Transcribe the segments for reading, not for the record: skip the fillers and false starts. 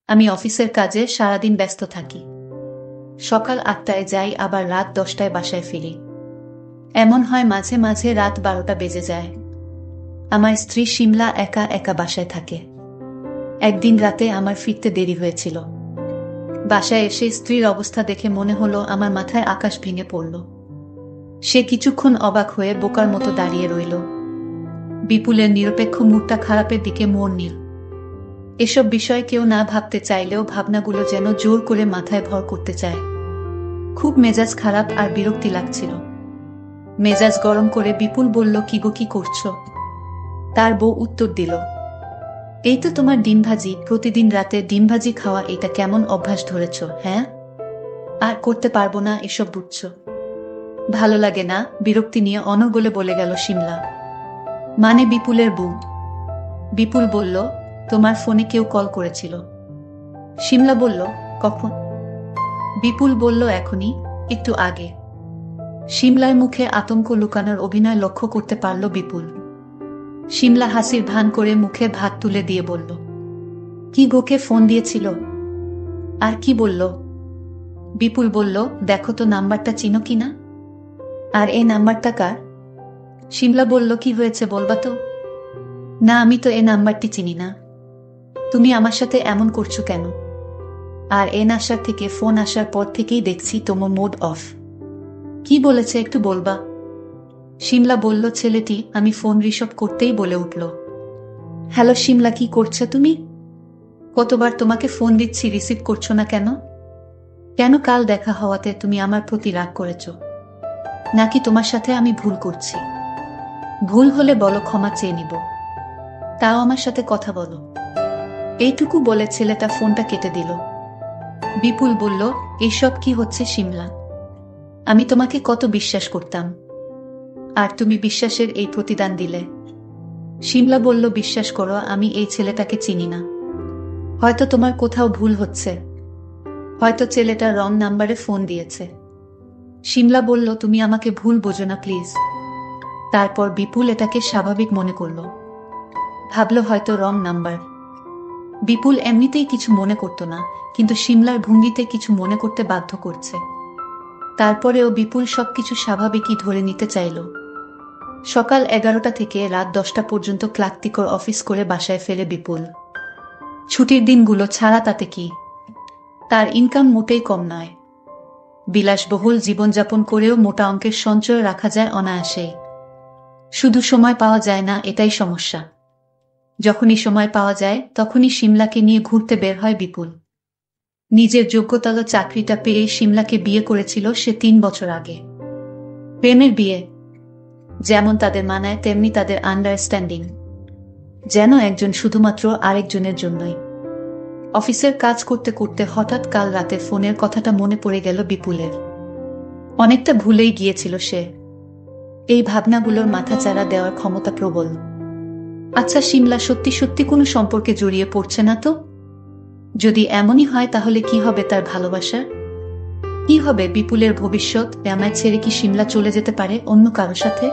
আমি অফিসের কাজে সারাদিন ব্যস্ত থাকি। সকাল ৮টায় যাই, আবার রাত ১০টায় বাসায় ফিরি। এমন হয় মাঝে মাঝে রাত ১২টা বেজে যায়। আমার স্ত্রী শিমলা একা একা বাসায় থাকে। একদিন রাতে আমার ফিরতে দেরি হয়েছিল। বাসায় এসে স্ত্রীর অবস্থা দেখে মনে হলো আমার মাথায় আকাশ ভেঙে পড়ল। সে কিছুক্ষণ অবাক হয়ে বোকার মতো দাঁড়িয়ে রইল। বিপুলের নিরপেক্ষ মুডটা খারাপের দিকে মোড় নিল। এসব বিষয় কেউ না ভাবতে চাইলেও ভাবনাগুলো যেন জোর করে মাথায় ভর করতে চায়। খুব মেজাজ খারাপ আর বিরক্তি লাগছিল। মেজাজ গরম করে বিপুল বলল, কি গো, কি করছো? তার বউ উত্তর দিল, এই তো তোমার ডিম ভাজি, প্রতিদিন রাতে ডিম ভাজি খাওয়া, এটা কেমন অভ্যাস ধরেছ? হ্যাঁ, আর করতে পারবো না এসব, বুঝছো? ভালো লাগে না? বিরক্তি নিয়ে অনর্গলে বলে গেল শিমলা। মানে বিপুলের বউ? বিপুল বলল, তোমার ফোনে কেউ কল করেছিল। শিমলা বলল, কখন? বিপুল বলল, এখনই, একটু আগে। শিমলার মুখে আতঙ্ক লুকানোর অভিনয় লক্ষ্য করতে পারল বিপুল। শিমলা হাসির ভান করে মুখে ভাত তুলে দিয়ে বলল, কি গোকে ফোন দিয়েছিল? আর কি বলল? বিপুল বলল, দেখো তো নাম্বারটা চিনো কিনা। আর এই নাম্বারটা কার? শিমলা বলল, কি হয়েছে বলবা তো? না, আমি তো এ নাম্বারটি চিনি না। তুমি আমার সাথে এমন করছো কেন? আর এন আসার থেকে, ফোন আসার পর থেকেই দেখছি তোমার মুড অফ। কি বলেছে একটু বলবা? শিমলা বলল, ছেলেটি আমি ফোন রিসিভ করতেই বলে উঠল, হ্যালো শিমলা, কি করছো তুমি? কতবার তোমাকে ফোন দিচ্ছি, রিসিভ করছো না কেন? কেন, কাল দেখা হওয়াতে তুমি আমার প্রতি রাগ করেছ? নাকি তোমার সাথে আমি ভুল করছি? ভুল হলে বলো, ক্ষমা চেয়ে নিব। তাও আমার সাথে কথা বলো। এইটুকু বলে ছেলেটা ফোনটা কেটে দিল। বিপুল বলল, এইসব কি হচ্ছে শিমলা? আমি তোমাকে কত বিশ্বাস করতাম, আর তুমি বিশ্বাসের এই প্রতিদান দিলে। শিমলা বলল, বিশ্বাস করো, আমি এই ছেলেটাকে চিনি না। হয়তো তোমার কোথাও ভুল হচ্ছে, হয়তো ছেলেটা রং নাম্বারে ফোন দিয়েছে। শিমলা বলল, তুমি আমাকে ভুল বোঝো না প্লিজ। তারপর বিপুল এটাকে স্বাভাবিক মনে করল, ভাবল হয়তো রং নাম্বার। বিপুল এমনিতেই কিছু মনে করত না, কিন্তু শিমলার ভঙ্গিতে কিছু মনে করতে বাধ্য করছে। তারপরেও বিপুল সবকিছু স্বাভাবিকই ধরে নিতে চাইল। সকাল 11টা থেকে রাত 10টা পর্যন্ত ক্লান্তিকর অফিস করে বাসায় ফেরে বিপুল। ছুটির দিনগুলো ছাড়া তাতে কি, তার ইনকাম মোটেই কম নয়। বিলাসবহুল জীবনযাপন করেও মোটা অঙ্কের সঞ্চয় রাখা যায় অনায়াসেই। শুধু সময় পাওয়া যায় না, এটাই সমস্যা। যখনই সময় পাওয়া যায় তখনই শিমলাকে নিয়ে ঘুরতে বের হয় বিপুল। নিজের যোগ্যতার চাকরিটা পেয়ে শিমলাকে বিয়ে করেছিল সে 3 বছর আগে। প্রেমের বিয়ে, যেমন তাদের মানায় তেমনি তাদের আন্ডারস্ট্যান্ডিং, যেন একজন শুধুমাত্র আরেকজনের জন্যই। অফিসের কাজ করতে করতে হঠাৎ কাল রাতে ফোনের কথাটা মনে পড়ে গেল বিপুলের। অনেকটা ভুলেই গিয়েছিল সে। এই ভাবনাগুলোর মাথাচাড়া দেওয়ার ক্ষমতা প্রবল। আচ্ছা, শিমলা সত্যি সত্যি কোনো সম্পর্কে জড়িয়ে পড়ছে না তো? যদি এমনই হয় তাহলে কি হবে তার ভালোবাসার? কি হবে বিপুলের ভবিষ্যৎ? আমায় ছেড়ে কি শিমলা চলে যেতে পারে অন্য কারো সাথে?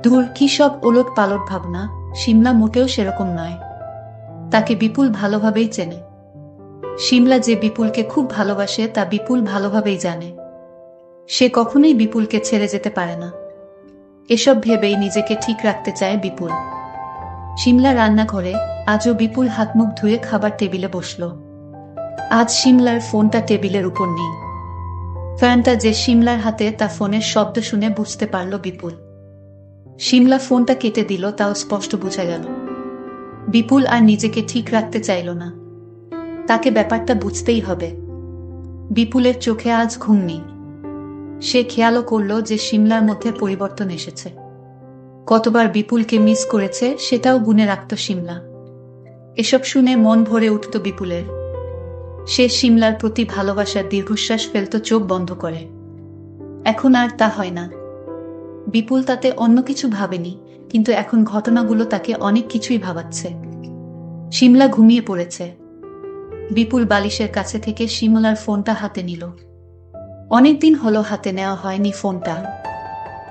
দূর, কি সব ওলট পালট ভাবনা। শিমলা মোটেও সেরকম নয়। তাকে বিপুল ভালোভাবেই চেনে। শিমলা যে বিপুলকে খুব ভালোবাসে তা বিপুল ভালোভাবেই জানে। সে কখনোই বিপুলকে ছেড়ে যেতে পারে না। এসব ভেবেই নিজেকে ঠিক রাখতে চায় বিপুল। শিমলা রান্নাঘরে। আজও বিপুল হাত মুখ ধুয়ে খাবার টেবিলে বসল। আজ শিমলার ফোনটা টেবিলের উপর নেই। ফ্যানটা যে শিমলার হাতে, তা ফোনের শব্দ শুনে বুঝতে পারল বিপুল। শিমলা ফোনটা কেটে দিল, তাও স্পষ্ট বোঝা গেল বিপুল আর নিজেকে ঠিক রাখতে চাইল না। তাকে ব্যাপারটা বুঝতেই হবে। বিপুলের চোখে আজ ঘুম নেই। সে খেয়ালও করল যে শিমলার মধ্যে পরিবর্তন এসেছে। কতবার বিপুলকে মিস করেছে সেটাও গুনে রাখত শিমলা। এসব শুনে মন ভরে উঠত বিপুলের। সে শিমলার প্রতি ভালোবাসার দীর্ঘশ্বাস ফেলত, চোখ বন্ধ করে। এখন আর তা হয় না। বিপুল তাতে অন্য কিছু ভাবেনি, কিন্তু এখন ঘটনাগুলো তাকে অনেক কিছুই ভাবাচ্ছে। শিমলা ঘুমিয়ে পড়েছে। বিপুল বালিশের কাছে থেকে শিমলার ফোনটা হাতে নিল। অনেকদিন হলো হাতে নেওয়া হয়নি ফোনটা।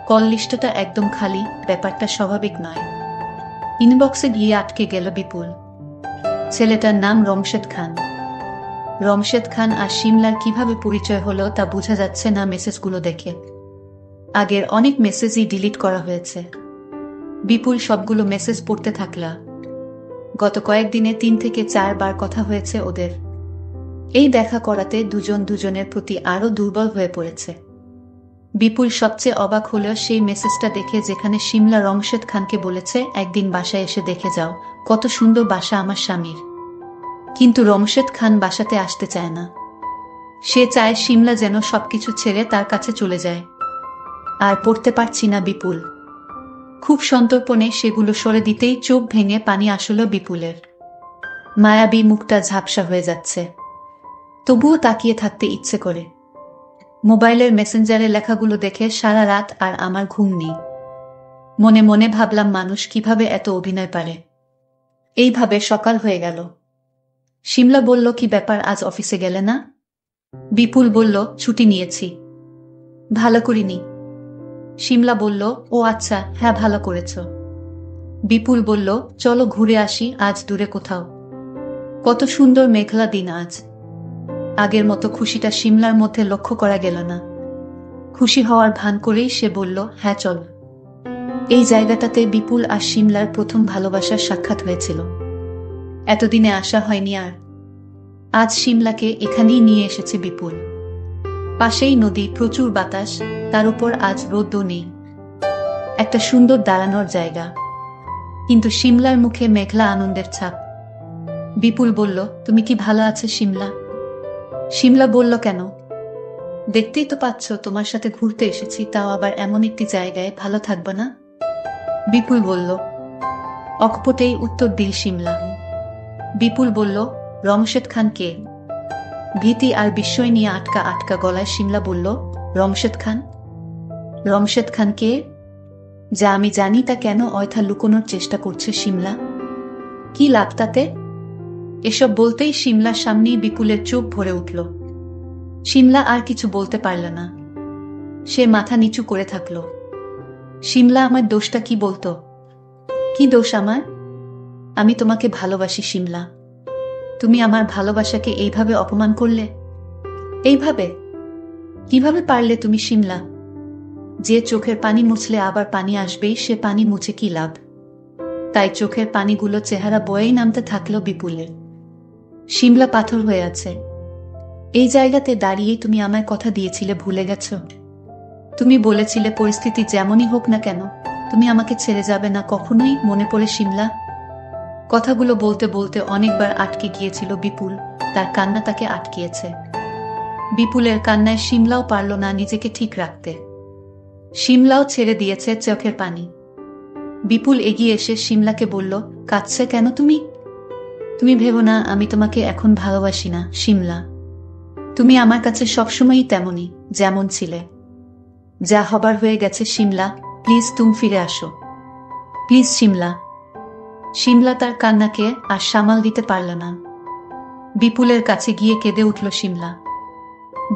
কল লিস্টটা একদম খালি, ব্যাপারটা স্বাভাবিক নয়। ইনবক্সে গিয়ে আটকে গেল বিপুল। ছেলেটার নাম রমশেদ খান। রমশেদ খান আর শিমলার কিভাবে পরিচয় হলো তা বোঝা যাচ্ছে না মেসেজগুলো দেখে। আগের অনেক মেসেজই ডিলিট করা হয়েছে। বিপুল সবগুলো মেসেজ পড়তে থাকলা। গত কয়েকদিনে 3 থেকে 4 বার কথা হয়েছে ওদের। এই দেখা করাতে দুজন দুজনের প্রতি আরও দুর্বল হয়ে পড়েছে। বিপুল সবচেয়ে অবাক হল সেই মেসেজটা দেখে, যেখানে শিমলা রমশেদ খানকে বলেছে একদিন বাসায় এসে দেখে যাও, কত সুন্দর বাসা আমার স্বামীর। কিন্তু রমশেদ খান বাসাতে আসতে চায় না। সে চায় শিমলা যেন সবকিছু ছেড়ে তার কাছে চলে যায়। আর পড়তে পারছি না বিপুল। খুব সন্তর্পণে সেগুলো সরে দিতেই চোখ ভেঙে পানি আসলো বিপুলের। মায়াবী মুখটা ঝাপসা হয়ে যাচ্ছে, তবুও তাকিয়ে থাকতে ইচ্ছে করে। মোবাইলের মেসেঞ্জারে লেখাগুলো দেখে সারা রাত আর আমার ঘুম নেই। মনে মনে ভাবলাম, মানুষ কিভাবে এত অভিনয় পারে। এইভাবে সকাল হয়ে গেল। শিমলা বলল, কি ব্যাপার, আজ অফিসে গেলে না? বিপুল বলল, ছুটি নিয়েছি। ভালো করিনি। শিমলা বলল, ও আচ্ছা, হ্যাঁ ভালো করেছ। বিপুল বলল, চলো ঘুরে আসি আজ দূরে কোথাও। কত সুন্দর মেঘলা দিন আজ। আগের মতো খুশিটা শিমলার মধ্যে লক্ষ্য করা গেল না। খুশি হওয়ার ভান করেই সে বলল, হ্যাঁ চল। এই জায়গাটাতে বিপুল আর শিমলার প্রথম ভালোবাসার সাক্ষাৎ হয়েছিল। এতদিনে আসা হয়নি আর। আজ শিমলাকে এখানেই নিয়ে এসেছে বিপুল। পাশেই নদী, প্রচুর বাতাস, তার উপর আজ রোদও নেই। একটা সুন্দর দাঁড়ানোর জায়গা, কিন্তু শিমলার মুখে মেঘলা আনন্দের ছাপ। বিপুল বলল, তুমি কি ভালো আছো শিমলা? শিমলা বলল, কেন? দেখতেই তো পাচ্ছ তোমার সাথে ঘুরতে এসেছি, তাও আবার এমন একটি জায়গায়, ভালো থাকবে না? বিপুল বলল। অকপটেই উত্তর দিল শিমলা। বিপুল বলল, রমশেদ খান কে? ভীতি আর বিস্ময় নিয়ে আটকা আটকা গলায় শিমলা বলল, রমশেদ খান? রমশেদ খান কে? যা আমি জানি তা কেন অয়থা লুকোনোর চেষ্টা করছে শিমলা? কি লাভ তাতে? এসব বলতেই শিমলার সামনেই বিপুলের চোখ ভরে উঠল। শিমলা আর কিছু বলতে পারল না। সে মাথা নিচু করে থাকল। শিমলা, আমার দোষটা কি বলতো? কি দোষ আমার? আমি তোমাকে ভালোবাসি শিমলা। তুমি আমার ভালোবাসাকে এইভাবে অপমান করলে। এইভাবে কিভাবে পারলে তুমি শিমলা? যে চোখের পানি মুছলে আবার পানি আসবেই, সে পানি মুছে কি লাভ? তাই চোখের পানিগুলো চেহারা বয়েই নামতে থাকলো বিপুলের। শিমলা পাথর হয়ে আছে। এই জায়গাতে দাঁড়িয়েই তুমি আমায় কথা দিয়েছিলে, ভুলে গেছ? তুমি বলেছিলে পরিস্থিতি যেমনই হোক না কেন তুমি আমাকে ছেড়ে যাবে না কখনোই, মনে পড়ে শিমলা? কথাগুলো বলতে বলতে অনেকবার আটকে গিয়েছিল বিপুল। তার কান্না তাকে আটকিয়েছে। বিপুলের কান্নায় শিমলাও পারল না নিজেকে ঠিক রাখতে। শিমলাও ছেড়ে দিয়েছে চোখের পানি। বিপুল এগিয়ে এসে শিমলাকে বলল, কাঁদছে কেন তুমি? তুমি ভেবো না আমি তোমাকে এখন ভালোবাসি না শিমলা। তুমি আমার কাছে সবসময়ই তেমনই, যেমন ছিলে। যা হবার হয়ে গেছে শিমলা, প্লিজ তুমি ফিরে আসো। প্লিজ শিমলা। শিমলা তার কান্নাকে আর সামাল দিতে পারল না। বিপুলের কাছে গিয়ে কেঁদে উঠল শিমলা।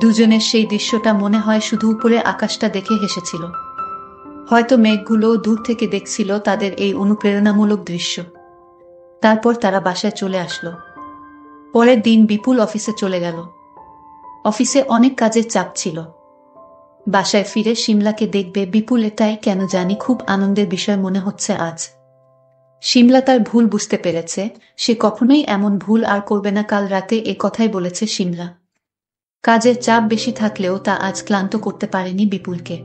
দুজনের সেই দৃশ্যটা মনে হয় শুধু উপরে আকাশটা দেখে হেসেছিল। হয়তো মেঘগুলো দূর থেকে দেখছিল তাদের এই অনুপ্রেরণামূলক দৃশ্য। তারপর তারা বাসায় চলে আসলো। পরের দিন বিপুল অফিসে চলে গেল। অফিসে অনেক কাজের চাপ ছিল। বাসায় ফিরে শিমলাকে দেখবে বিপুল, এটাই কেন জানি খুব আনন্দের বিষয় মনে হচ্ছে আজ। শিমলা তার ভুল বুঝতে পেরেছে। সে কখনোই এমন ভুল আর করবে না। কাল রাতে এ কথাই বলেছে শিমলা। কাজের চাপ বেশি থাকলেও তা আজ ক্লান্ত করতে পারেনি বিপুলকে।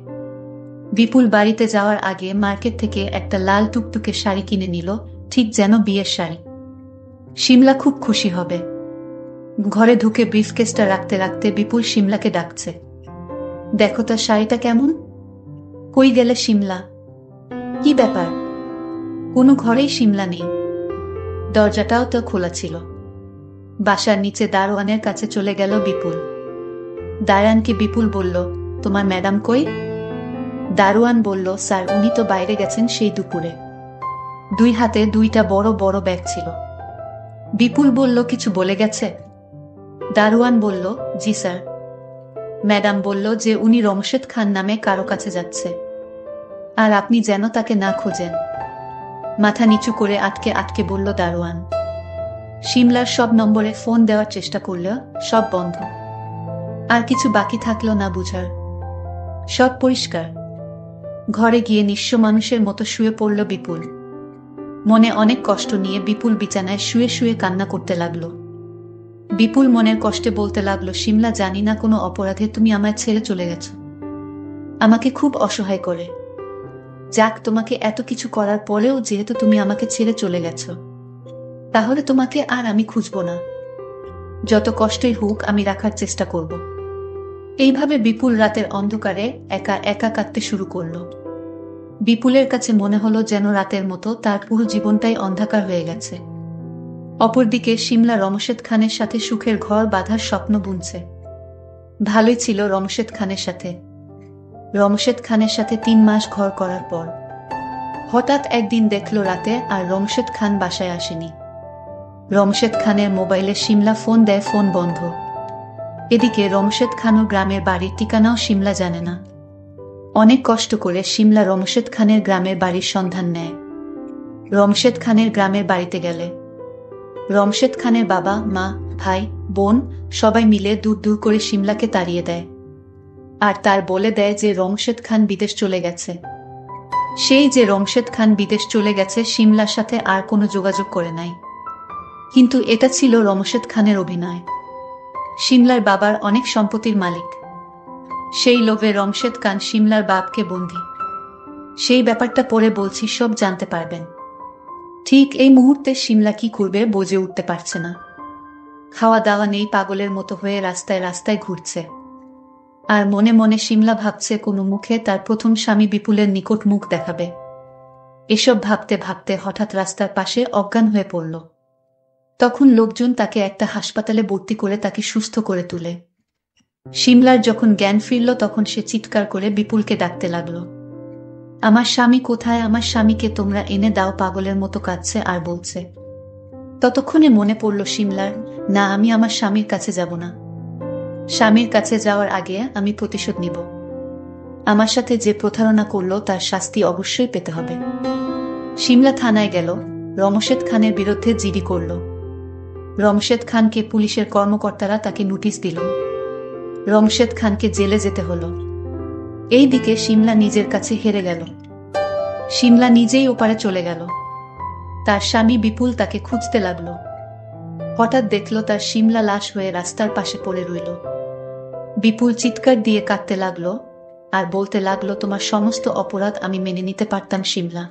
বিপুল বাড়িতে যাওয়ার আগে মার্কেট থেকে একটা লাল টুকটুকে শাড়ি কিনে নিল, ঠিক যেন বিয়ের শাড়ি। শিমলা খুব খুশি হবে। ঘরে ঢুকে ব্রিফকেসটা রাখতে রাখতে বিপুল শিমলাকে ডাকছে, দেখো তার শাড়িটা কেমন? কই গেলে শিমলা? কি ব্যাপার? কোনো ঘরেই শিমলা নেই। দরজাটাও তো খোলা ছিল। বাসার নিচে দারোয়ানের কাছে চলে গেল বিপুল। দারোয়ানকে বিপুল বলল, তোমার ম্যাডাম কই? দারোয়ান বলল, স্যার উনি তো বাইরে গেছেন সেই দুপুরে। দুই হাতে দুইটা বড় বড় ব্যাগ ছিল। বিপুল বলল, কিছু বলে গেছে? দারোয়ান বলল, জি স্যার। ম্যাডাম বলল যে উনি রমশেদ খান নামে কারো কাছে যাচ্ছে, আর আপনি যেন তাকে না খোঁজেন। মাথা নিচু করে আটকে আটকে বলল দারোয়ান। শিমলার সব নম্বরে ফোন দেওয়ার চেষ্টা করলেও সব বন্ধ। আর কিছু বাকি থাকলো না বুঝার। সব পরিষ্কার। ঘরে গিয়ে নিঃস্ব মানুষের মতো শুয়ে পড়ল বিপুল। মনে অনেক কষ্ট নিয়ে বিপুল বিছানায় শুয়ে শুয়ে কান্না করতে লাগলো। বিপুল মনের কষ্টে বলতে লাগলো, শিমলা, জানি না কোনো অপরাধে তুমি আমায় ছেড়ে চলে গেছো, আমাকে খুব অসহায় করে। যাক, তোমাকে এত কিছু করার পরেও যেহেতু তুমি আমাকে ছেড়ে চলে গেছো, তাহলে তোমাকে আর আমি খুঁজব না। যত কষ্টই হোক আমি রাখার চেষ্টা করব। এইভাবে বিপুল রাতের অন্ধকারে একা একা কাঁদতে শুরু করলো। বিপুলের কাছে মনে হলো যেন রাতের মতো তার পুরো জীবনটাই অন্ধকার হয়ে গেছে। অপরদিকে শিমলা রমশেদ খানের সাথে সুখের ঘর বাঁধার স্বপ্ন বুনছে। ভালোই ছিল রমশেদ খানের সাথে। রমশেদ খানের সাথে 3 মাস ঘর করার পর হঠাৎ একদিন দেখল রাতে আর রমশেদ খান বাসায় আসেনি। রমশেদ খানের মোবাইলে শিমলা ফোন দেয়, ফোন বন্ধ। এদিকে রমশেদ খানও গ্রামের বাড়ির ঠিকানাও শিমলা জানে না। অনেক কষ্ট করে শিমলা রমশেদ খানের গ্রামের বাড়ির সন্ধান নেয়। রমশেদ খানের গ্রামের বাড়িতে গেলে রমশেদ খানের বাবা, মা, ভাই, বোন সবাই মিলে দূর দূর করে শিমলাকে তাড়িয়ে দেয়। আর তার বলে দেয় যে রমশেদ খান বিদেশ চলে গেছে। সেই যে রমশেদ খান বিদেশ চলে গেছে, শিমলার সাথে আর কোনো যোগাযোগ করে নাই। কিন্তু এটা ছিল রমশেদ খানের অভিনয়। শিমলার বাবার অনেক সম্পত্তির মালিক। সেই লোভে রমশেদ খান শিমলার বাপকে বন্দী। সেই ব্যাপারটা পরে বলছি, সব জানতে পারবেন। ঠিক এই মুহূর্তে শিমলা কি করবে বুঝে উঠতে পারছে না। খাওয়া দাওয়া নেই, পাগলের মতো হয়ে রাস্তায় রাস্তায় ঘুরছে। আর মনে মনে শিমলা ভাবছে কোনো মুখে তার প্রথম স্বামী বিপুলের নিকট মুখ দেখাবে। এসব ভাবতে ভাবতে হঠাৎ রাস্তার পাশে অজ্ঞান হয়ে পড়ল। তখন লোকজন তাকে একটা হাসপাতালে ভর্তি করে তাকে সুস্থ করে তুলে। শিমলার যখন জ্ঞান ফিরল তখন সে চিৎকার করে বিপুলকে ডাকতে লাগলো, আমার স্বামী কোথায়, আমার স্বামীকে তোমরা এনে দাও। পাগলের মতো কাঁদছে আর বলছে। ততক্ষণে মনে পড়ল শিমলার, না, আমি আমার স্বামীর কাছে যাব না। স্বামীর কাছে যাওয়ার আগে আমি প্রতিশোধ নিব। আমার সাথে যে প্রতারণা করলো তার শাস্তি অবশ্যই পেতে হবে। শিমলা থানায় গেল, রমশেদ খানের বিরুদ্ধে জিডি করল। রমশেদ খানকে পুলিশের কর্মকর্তারা তাকে নোটিশ দিল। রমশেদ খানকে জেলে যেতে হলো। এই দিকে শিমলা নিজের কাছে হেরে গেল। শিমলা নিজেই ওপারে চলে গেল। তার স্বামী বিপুল তাকে খুঁজতে লাগল। হঠাৎ দেখল তার শিমলা লাশ হয়ে রাস্তার পাশে পড়ে রইল। বিপুল চিৎকার দিয়ে কাঁদতে লাগলো আর বলতে লাগলো, তোমার সমস্ত অপরাধ আমি মেনে নিতে পারতাম শিমলা,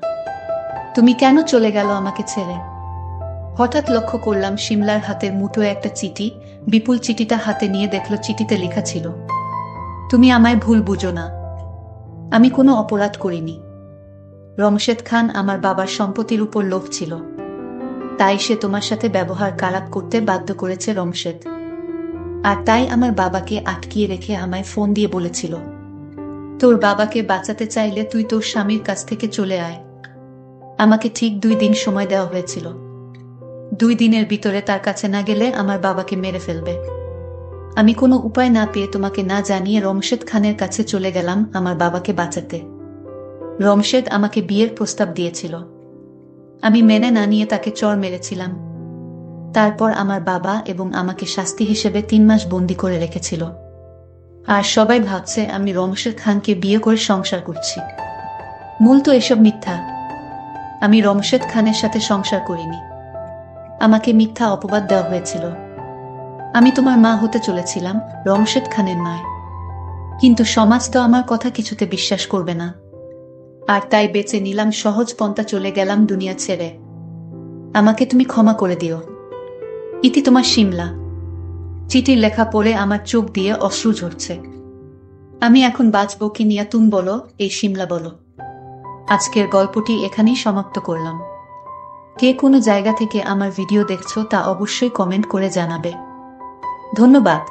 তুমি কেন চলে গেল আমাকে ছেড়ে? হঠাৎ লক্ষ্য করলাম শিমলার হাতের মুঠোয় একটা চিঠি। বিপুল চিঠিটা হাতে নিয়ে দেখল চিঠিতে লেখা ছিল, তুমি আমায় ভুল বুঝো না, আমি কোনো অপরাধ করিনি। রমশেদ খান আমার বাবার সম্পত্তির উপর লোভ ছিল, তাই সে তোমার সাথে ব্যবহার খারাপ করতে বাধ্য করেছে রমশেদ। আর তাই আমার বাবাকে আটকিয়ে রেখে আমায় ফোন দিয়ে বলেছিল, তোর বাবাকে বাঁচাতে চাইলে তুই তোর স্বামীর কাছ থেকে চলে আয়। আমাকে ঠিক 2 দিন সময় দেওয়া হয়েছিল। 2 দিনের ভিতরে তার কাছে না গেলে আমার বাবাকে মেরে ফেলবে। আমি কোনো উপায় না পেয়ে তোমাকে না জানিয়ে রমশেদ খানের কাছে চলে গেলাম আমার বাবাকে বাঁচাতে। রমশেদ আমাকে বিয়ের প্রস্তাব দিয়েছিল, আমি মেনে না নিয়ে তাকে চড় মেরেছিলাম। তারপর আমার বাবা এবং আমাকে শাস্তি হিসেবে 3 মাস বন্দি করে রেখেছিল। আর সবাই ভাবছে আমি রমশেদ খানকে বিয়ে করে সংসার করছি। মূল তো এসব মিথ্যা। আমি রমশেদ খানের সাথে সংসার করিনি। আমাকে মিথ্যা অপবাদ দেওয়া হয়েছিল। আমি তোমার মা হতে চলেছিলাম, রমশেদ খানের নয়। কিন্তু সমাজ তো আমার কথা কিছুতে বিশ্বাস করবে না। আর তাই বেঁচে নিলাম সহজ পন্থা, চলে গেলাম দুনিয়া ছেড়ে। আমাকে তুমি ক্ষমা করে দিও। ইতি, তোমার শিমলা। চিঠির লেখা পড়ে আমার চোখ দিয়ে অশ্রু ঝরছে। আমি এখন বাঁচব কি নিয়া তুমি বলো, এই শিমলা বলো। আজকের গল্পটি এখানেই সমাপ্ত করলাম। কে কোনো জায়গা থেকে আমার ভিডিও দেখছো তা অবশ্যই কমেন্ট করে জানাবে। ধন্যবাদ।